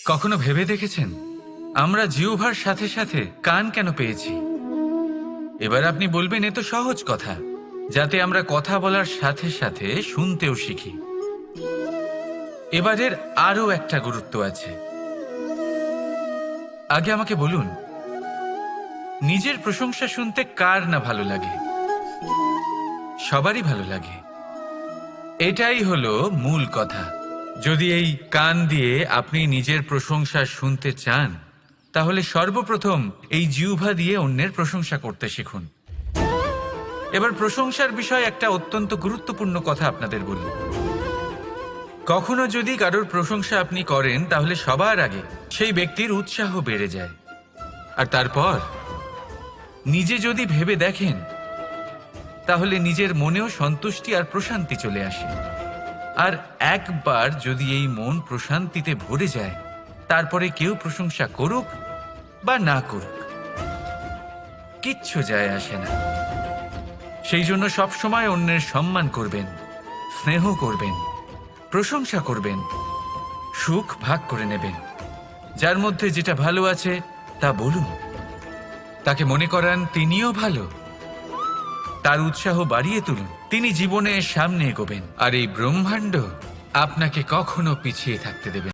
কখনো ভেবে দেখেছেন আমরা জিহ্বার সাথে সাথে কান কেন পেয়েছি? এবার আপনি বলবেন এ তো সহজ কথা, যাতে আমরা কথা বলার সাথে সাথে শুনতেও শিখি। এবারের আরো একটা গুরুত্ব আছে। আগে আমাকে বলুন, নিজের প্রশংসা শুনতে কার না ভালো লাগে? সবারই ভালো লাগে। এটাই হলো মূল কথা। যদি এই কান দিয়ে আপনি নিজের প্রশংসা শুনতে চান, তাহলে সর্বপ্রথম এই জিহ্বা দিয়ে অন্যের প্রশংসা করতে শিখুন। এবার প্রশংসার বিষয়ে একটা অত্যন্ত গুরুত্বপূর্ণ কথা আপনাদের বলি। কখনো যদি কারোর প্রশংসা আপনি করেন, তাহলে সবার আগে সেই ব্যক্তির উৎসাহ বেড়ে যায়। আর তারপর নিজে যদি ভেবে দেখেন, তাহলে নিজের মনেও সন্তুষ্টি আর প্রশান্তি চলে আসে। আর একবার যদি এই মন প্রশান্তিতে ভরে যায়, তারপরে কেউ প্রশংসা করুক বা না করুক, কিচ্ছু যায় আসে না। সেই জন্য সবসময় অন্যের সম্মান করবেন, স্নেহ করবেন, প্রশংসা করবেন, সুখ ভাগ করে নেবেন। যার মধ্যে যেটা ভালো আছে তা বলুন, তাকে মনে করান তিনিও ভালো, তার উৎসাহ বাড়িয়ে তুলুন। তিনি জীবনে সামনে এগোবেন, আর এই ব্রহ্মাণ্ড আপনাকে কখনো পিছিয়ে থাকতে দেবেন।